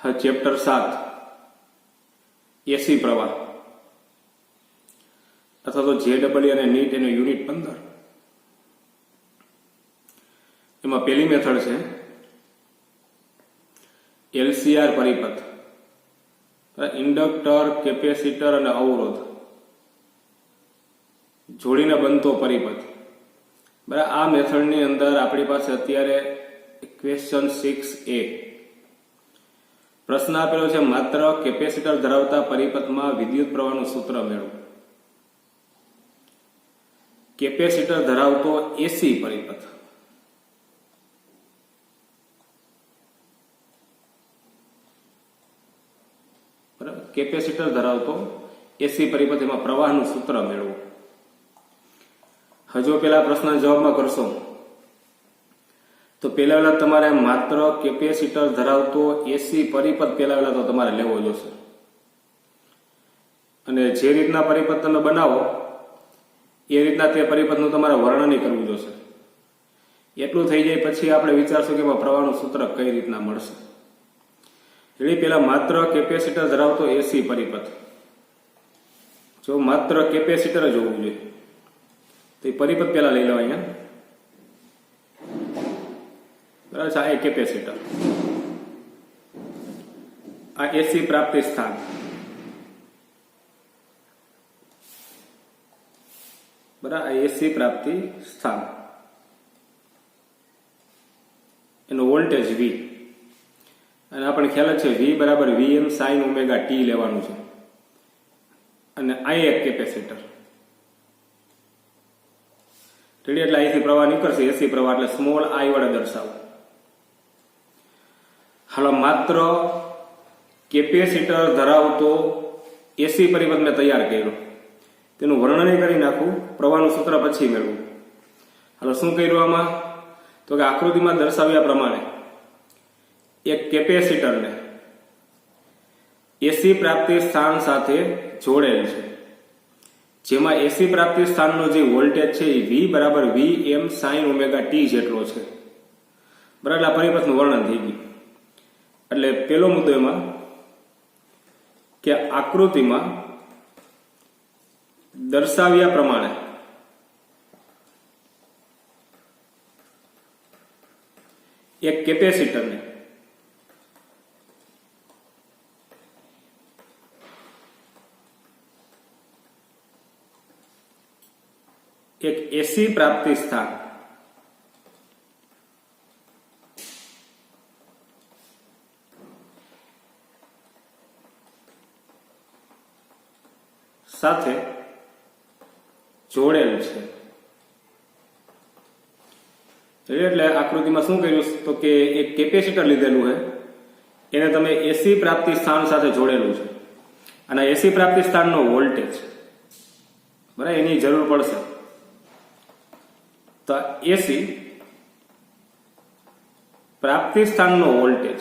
Chapter 7 એસી પ્રવાહ અથવા તો જેડબલ્યુ અને નીટ એનો યુનિટ 15 એમાં પહેલી મેથડ છે એલસીઆર પરિપથ, ઇન્ડક્ટર, કેપેસિટર અને અવરોધ જોડીને બનતો પરિપથ. બરાબર. આ મેથડની અંદર આપણી પાસે અત્યારે ક્વેશ્ચન 6A પ્રશ્ન આપેલો છે, માત્ર કેપેસિટર ધરાવતા પરિપથમાં વિદ્યુત પ્રવાહનું સૂત્ર મેળવો. કેપેસિટર ધરાવતો એસી પરિપથ, બરાબર, કેપેસિટર ધરાવતો એસી પરિપથ, એમાં પ્રવાહનું સૂત્ર મેળવો. હજુ પેલા પ્રશ્ન જવાબમાં કરશો તો પેલા તમારે માત્ર કેપેસિટર ધરાવતો એસી પરિપથ પેલા તો તમારે લેવો જોશે, અને જે રીતના પરિપથ તમે બનાવો એ રીતના તે પરિપથનું તમારે વર્ણન કરવું જોશે. એટલું થઈ જાય પછી આપણે વિચારશું કે પ્રવાહનું સૂત્ર કઈ રીતના મળશે. એટલે પેલા માત્ર કેપેસિટર ધરાવતો એસી પરિપથ, જો માત્ર કેપેસિટર જ હોવું જોઈએ તો એ પરિપથ પેલા લઈ લો. અહીંયા બરાબર છે, આ કેપેસિટર, આ એસી પ્રાપ્તિ સ્થાન, બરાબર, આ એસી પ્રાપ્તિ સ્થાન, એનો વોલ્ટેજ વી, અને આપણને ખ્યાલ છે વી બરાબર વીએમ સાઇન ઓમેગા ટી લેવાનું છે. અને આ એક કેપેસિટર રેડી, એટલે અહીંથી પ્રવાહ નીકળશે એસી પ્રવાહ, એટલે સ્મોલ આઈ વડે દર્શાવો. હાલો, માત્ર કેપેસિટર ધરાવતો એસી પરિપથ મેં તૈયાર કર્યો, તેનું વર્ણન કરી નાખું, પ્રવાહનું સૂત્ર પછી મેળવું. હાલો, શું કર્યું આમાં? તો કે આકૃતિમાં દર્શાવ્યા પ્રમાણે એક કેપેસિટરને એસી પ્રાપ્તિ સ્થાન સાથે જોડેલ છે, જેમાં એસી પ્રાપ્તિ સ્થાનનો જે વોલ્ટેજ છે એ વી બરાબર વી એમ સાઇન ઓમેગા ટી જેટલો છે. બરાબર, આ પરિપથનું વર્ણન થઈ ગયું. એટલે પેલો મુદ્દો એમાં કે આકૃતિમાં દર્શાવ્યા પ્રમાણે એક કેપેસિટરને એક એસી પ્રાપ્તિ સ્થાન સાથે જોડેલ છે. એટલે આકૃતિમાં શું કર્યું તો કે એક કેપેસિટર લીધેલું છે, એને તમે એસી પ્રાપ્તિ સ્થાન સાથે જોડેલું છે, અને એસી પ્રાપ્તિ સ્થાનનો વોલ્ટેજ, બરાબર, એની જરૂર પડશે. તો એસી પ્રાપ્તિ સ્થાનનો વોલ્ટેજ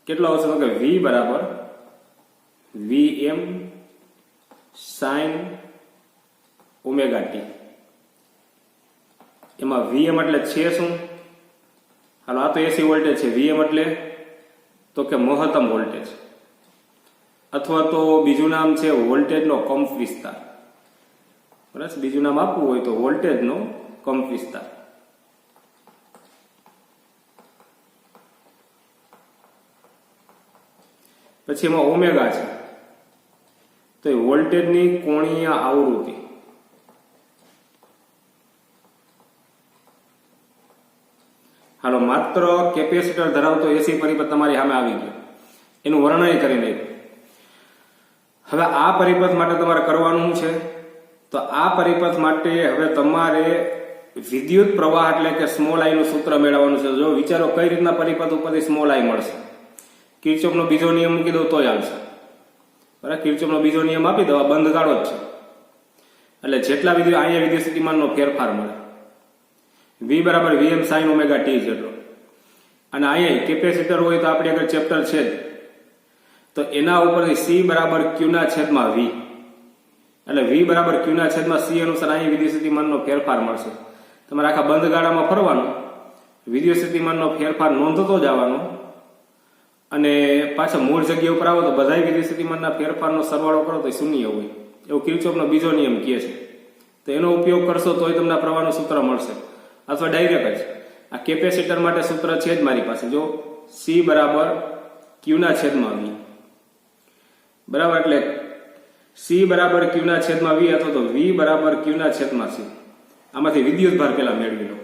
કેટલો આવશે? તો કે વી બરાબર વી એમ સાઇન ઓમેગા ટી. એમાં વીએમ એટલે છે શું? હાલો, આ તો એસી વોલ્ટેજ છે. વીએમ એટલે તો કે મહત્તમ વોલ્ટેજ, અથવા તો બીજું નામ છે વોલ્ટેજનો કંપ વિસ્તાર. બરાબર, બીજું નામ આપવું હોય તો વોલ્ટેજનો કંપ વિસ્તાર. પછી એમાં ઓમેગા છે તો એ વોલ્ટેજની કોણીય આવૃત્તિ. હાલો, માત્ર કેપેસિટર ધરાવતો એસી પરિપથ તમારી સામે આવી ગયો, એનું વર્ણન કરી નાખ્યું. હવે આ પરિપથ માટે તમારે કરવાનું છે, તો આ પરિપથ માટે હવે તમારે વિદ્યુત પ્રવાહ એટલે કે સ્મોલ આઈ નું સૂત્ર મેળવવાનું છે. જો વિચારો કઈ રીતના પરિપથ ઉપરથી સ્મોલ આઈ મળશે. કિર્ચોફનો બીજો નિયમ મૂકી દો તોય આવશે. બરાબર, કિર્ચોફનો બીજો નિયમ આપી દો, આ બંધ ગાળો જ છે. એટલે જેટલા અહીંયા વિદ્યુત સ્થિતિમાનનો ફેરફાર મળે, વી બરાબર વીએમ સાઇન ઓમેગા ટી જેટલો. અને અહીંયા કેપેસિટર હોય તો આપણે આગળ ચેપ્ટર છે જ, તો એના ઉપરથી સી બરાબર ક્યુ ના છેદમાં વી, એટલે V બરાબર Q ના છેદમાં C અનુસાર અહીં વિદ્યુત સ્થિતિમાનનો ફેરફાર મળશે. તમારે આખા બંધ ગાળામાં ફરવાનું, વિદ્યુત સ્થિતિમાનનો ફેરફાર નોંધતો જવાનો અને પાછા મૂળ જગ્યા ઉપર આવો તો બધા વિદ્યુત સ્થિતિમાનના ફેરફારનો સરવાળો કરો તો શૂન્ય હોય, એવું કિર્ચોફનો બીજો નિયમ કહે છે. તો એનો ઉપયોગ કરશો તોય તમને પ્રવાહનું સૂત્ર મળશે, અથવા ડાયરેક્ટ જ. આ કેપેસિટર માટે સૂત્ર છે જ મારી પાસે, જો C બરાબર Q ના છેદમાં V બરાબર, એટલે C બરાબર Q ના છેદમાં V અથવા તો V બરાબર Q ના છેદમાં C. આમાંથી વિદ્યુતભાર પેલા મેળવી લો.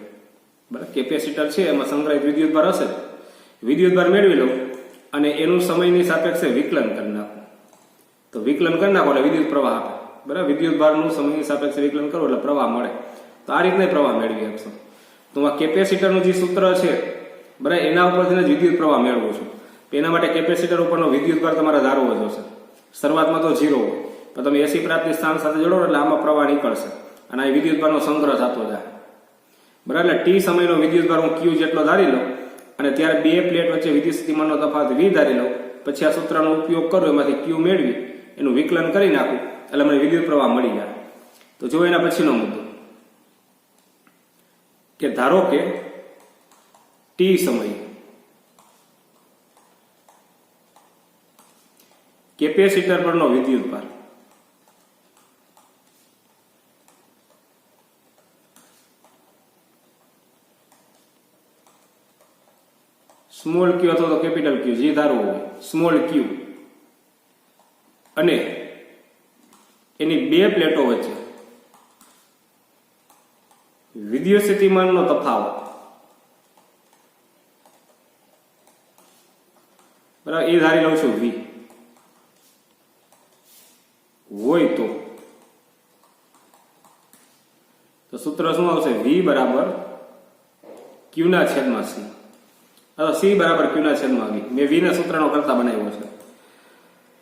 બરાબર, કેપેસિટર છે એમાં સંગ્રહિત વિદ્યુતભાર હશે, વિદ્યુતભાર મેળવી લો અને એનું સમયની સાપેક્ષે વિકલન કરી નાખો. તો વિકલન કરી નાખો એટલે વિદ્યુત પ્રવાહ આપે. બરાબર, વિદ્યુતભારનું સમયની સાપેક્ષે વિકલન કરો એટલે પ્રવાહ મળે. તો આ રીતના પ્રવાહ મેળવી શકશો. તો આ કેપેસિટરનું જે સૂત્ર છે બરાબર, એના ઉપરથી જ વિદ્યુત પ્રવાહ મેળવો છું. એના માટે કેપેસિટર ઉપરનો વિદ્યુતભાર તમારે ધારવો જોશે. શરૂઆતમાં તો 0 હોય, પણ તમે એસી પ્રાપ્તિ સ્થાન સાથે જોડો એટલે આમાં પ્રવાહ નીકળશે અને આ વિદ્યુતભારનો સંગ્રહ થતો જાય. બરાબર, એટલે ટી સમયનો વિદ્યુતભાર હું Q જેટલો ધારી લઉં અને ત્યારે બે પ્લેટ વચ્ચે વિદ્યુત સ્થિતિમાનનો તફાવત V ધારી લઉં. પછી આ સૂત્રનો ઉપયોગ કરું, એમાંથી Q મેળવી એનું વિકલન કરી નાખું એટલે મને વિદ્યુત પ્રવાહ મળી જાય. તો જો એના પછીનો મુદ્દો કે ધારો કે ટી સમયે કેપેસિટર પરનો વિદ્યુતભાર સ્મોલ Q અથવા તો કેપિટલ Q જે ધારવું હોય, સ્મોલ Q, અને એની બે પ્લેટો વચ્ચે વિદ્યુત સ્થિતિમાનનો તફાવત બરાબર એ ધારી લઉં છું V હોય તો સૂત્ર શું આવશે? V બરાબર Q ના છેદમાં C અથવા C બરાબર Q ના છેદમાં V. મેં V ના સૂત્રનો કરતા બનાવ્યો છે.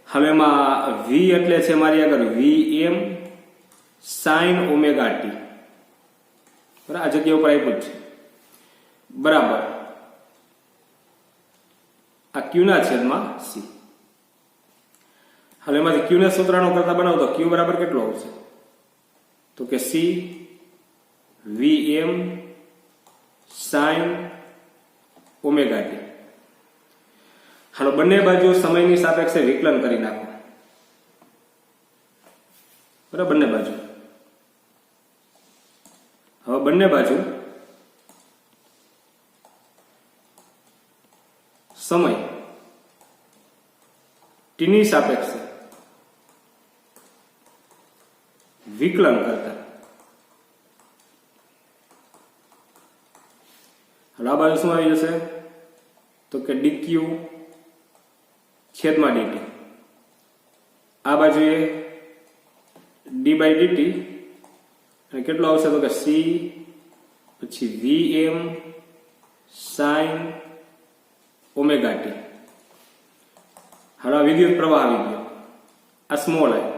હવે એમાં V એટલે છે મારી આગળ Vm sin ઓમેગા t. બરાબર, આ જગ્યા ઉપર આપ્યું જ છે બરાબર આ Q ના છેદમાં C. હવે એમાંથી Q ના સૂત્રનો કરતા બનાવો તો Q બરાબર કેટલો આવશે? તો કે C Vm sin omega t. હાલો બંને બાજુ સમયની સાપેક્ષે વિકલન કરી નાખો. બરાબર, બંને બાજુ. હવે બંને બાજુ સમય ટીની સાપેક્ષે વિકલન કરતા આ બાજુ શું આવી જશે? તો કે dq છેદમાં dt. આ બાજુએ d/dt અને કેટલો આવશે? તો કે C પછી Vm sin ઓમેગા t. હવે આ વિદ્યુત પ્રવાહ આવી ગયો. આ સ્મોલ આઈ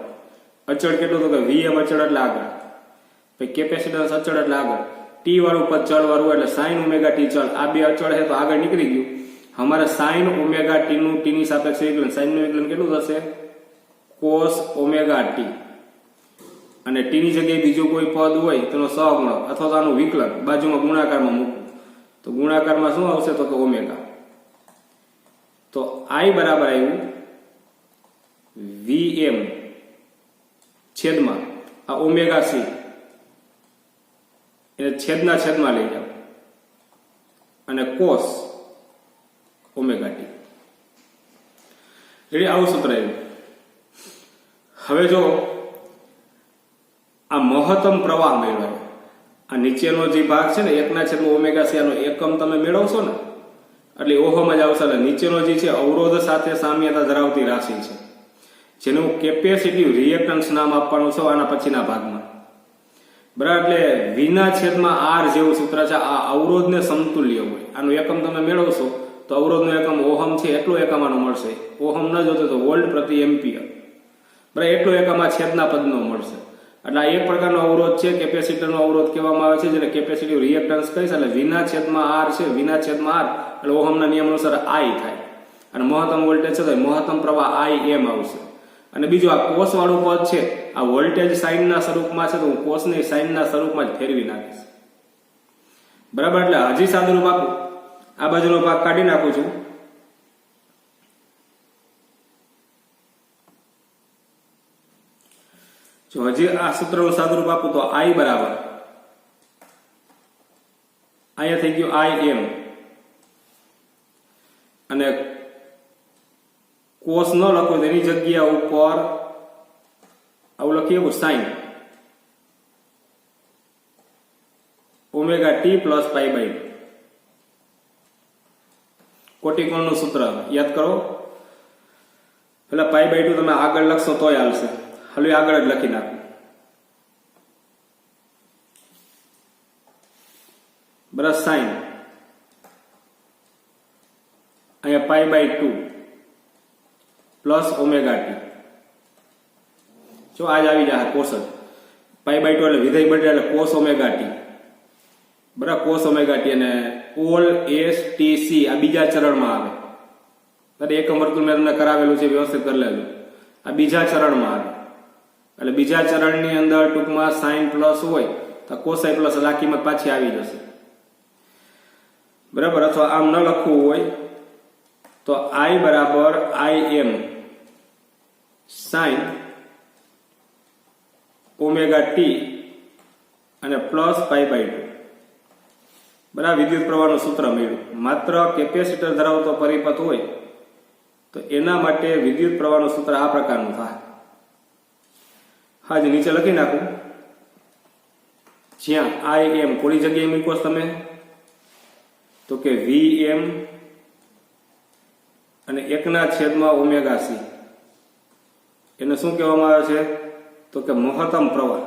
અચળ કેટલો? તો કે Vm અચળ એટલે આગળ, પછી કેપેસિટન્સ અચળ એટલે આગળ, ટી વાળું પદ ચળ વાળું એટલે sin ઓમેગા t ચળ. આ બે અચળ છે તો આગળ નીકળી ગયું. અમારે sin ઓમેગા t નું t ની સાપેક્ષે વિકલન, sin નું વિકલન કેટલું થશે? cos omega t. અને t ની જગ્યાએ બીજો કોઈ પદ હોય તેનો સહગુણક અથવા તો આનું વિકલન બાજુમાં ગુણાકારમાં મૂકવું તો ગુણાકારમાં શું આવશે? તો કે ઓમેગા. તો I બરાબર આવ્યું Vm છેદમાં આ ઓમેગા C એને છેદના છેદમાં લઈ જાઓ અને cos ઓમેગા t. એટલે આવું સૂત્ર આવ્યું. હવે જો આ મહત્તમ પ્રવાહ મેળવાય, આ નીચેનો જે ભાગ છે ને 1/ω c આનો એકમ તમે મેળવશો ને એટલે ઓહમ જ આવશે. એટલે નીચેનો જે છે અવરોધ સાથે સામ્યતા ધરાવતી રાશિ છે જેનું કેપેસિટિવ રિએક્ટન્સ નામ આપવાનું છે આના પછીના ભાગમાં. બરાબર, એટલે V ના છેદમાં R જેવું સૂત્ર છે. આ અવરોધને સમતુલ્ય હોય. આનું એકમ તમે મેળવશો તો અવરોધનો એકમ ઓહમ છે એટલો એકમ આનો મળશે. ઓહમ ન જોતો તો વોલ્ટ પ્રતિ એમ્પિયર. બરાબર, એટલો એકમ આ છેદના પદનો મળશે. એટલે આ એક પ્રકારનો અવરોધ છે, કેપેસિટરનો અવરોધ કહેવામાં આવે છે, જેને કેપેસિટિવ રિએક્ટન્સ કહીશ. એટલે V ના છેદમાં R છે, V ના છેદમાં R એટલે ઓહમના નિયમ અનુસાર I થાય અને મહત્તમ વોલ્ટેજ છે તો મહત્તમ પ્રવાહ Im આવશે. અને બીજું આ કોસ વાળું પદ છે આ વોલ્ટેજ સાઇનના સ્વરૂપમાં છે, તો હું કોસને સાઇનના સ્વરૂપમાં જ ફેરવી નાખીશ. બરાબર, એટલે હજી સાદુરૂપ આપું, આ બાજુનો ભાગ કાઢી નાખું છું. જો હજી આ સૂત્રનું સાદુરૂપ આપું તો I બરાબર અહીંયા થઈ ગયું IM અને કોસ ન લખો તો એની જગ્યા ઉપર આવું લખીએ sine omega t plus pi by 2. કોટિકોણનું સૂત્ર યાદ કરો. પેલા પાઈ બાય 2 તમે આગળ લખશો તોય હાલશે. હાલ આગળ જ લખી નાખો. બરાબર, સાઇન અહીંયા pi by 2 plus omega t. જો આજ આવી જાય કોસ જ પાઈ બાય 2 એટલે વિધેય બદલે એટલે કોસ ઓમેગા ટી. બરાબર, કોસ ઓમેગા ટી અને ઓલ એસ ટી સી આ બીજા ચરણમાં આવે. અરે એકમ વર્તુળ મેં તમને કરાવેલું છે, વ્યવસ્થિત કરી લેલું. આ બીજા ચરણમાં આવે એટલે બીજા ચરણની અંદર ટૂંકમાં સાઇન પ્લસ હોય તો કોસાઈ પ્લસ આ કિંમત પાછી આવી જશે. બરાબર, અથવા આમ ન લખવું હોય તો I બરાબર IM સાઇન ઓમેગા ટી અને પ્લસ પાઈ બાય 2. બરાબર, વિદ્યુત પ્રવાહનું સૂત્ર મળ્યું. માત્ર કેપેસિટર ધરાવતો પરિપથ હોય તો એના માટે વિદ્યુત પ્રવાહનું સૂત્ર આ પ્રકારનું થાય. હાજી નીચે લખી નાખું. જ્યાં IM કોની જગ્યાએ મૂકો તમે તો કે VM અને 1/, ઓમેગા સી. એને શું કહેવામાં આવે છે તો કે મહત્તમ પ્રવાહ,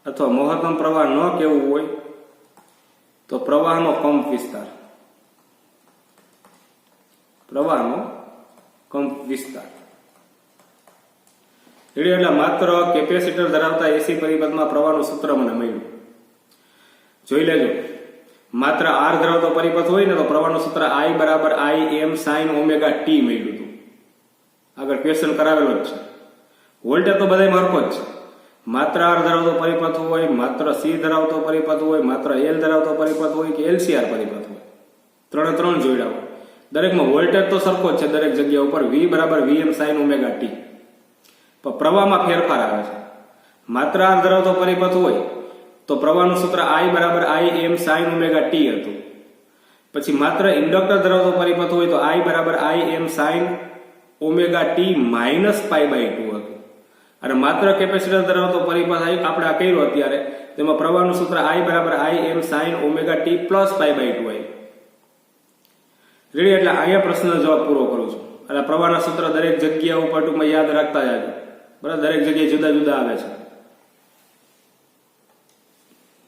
અથવા મહત્તમ પ્રવાહ ન કહેવું હોય તો પ્રવાહનો કંપ વિસ્તાર. પ્રવાહનો કંપ વિસ્તાર એટલે માત્ર કેપેસિટર ધરાવતા એસી પરિપથમાં પ્રવાહનું સૂત્ર મને મળ્યું. જોઈ લેજો, માત્ર R ધરાવતો પરિપથ હોય ને તો પ્રવાહનું સૂત્ર I બરાબર IM sin ઓમેગા ટી મળ્યું હતું. આગળ ક્વેશ્ચન કરાવેલો જ છે. વોલ્ટેજ તો બધા મારફત જ છે. માત્ર R ધરાવતો પરિપથ હોય, માત્ર C ધરાવતો પરિપથ હોય, માત્ર L ધરાવતો પરિપથ હોય કે LCR પરિપથ હોય, ત્રણે ત્રણ જોડ્યા હોય, દરેકમાં વોલ્ટેજ તો સરખો જ છે. દરેક જગ્યા ઉપર V બરાબર VM sin ઓમેગા ટી. પણ પ્રવાહમાં ફેરફાર આવે છે. માત્ર R ધરાવતો પરિપથ હોય તો પ્રવાહનું સૂત્ર I બરાબર IM sin ઓમેગા ટી હતું. પછી માત્ર ઇન્ડક્ટર ધરાવતો પરિપથ હોય તો I બરાબર IM sin omega t minus pi by 2 હતું. અને માત્ર કેપેસિટર ધરાવતો પરિપથ આપણે આ કર્યો અત્યારે, તેમાં પ્રવાહનું સૂત્ર I બરાબર IM sin omega t plus pi by 2 આવ્યું. રેડી, એટલે અહીંયા પ્રશ્નનો જવાબ પૂરો કરું છું. અને પ્રવાહના સૂત્ર દરેક જગ્યા ઉપર ટૂંકમાં યાદ રાખતા જાય. બરાબર, દરેક જગ્યાએ જુદા જુદા આવે છે.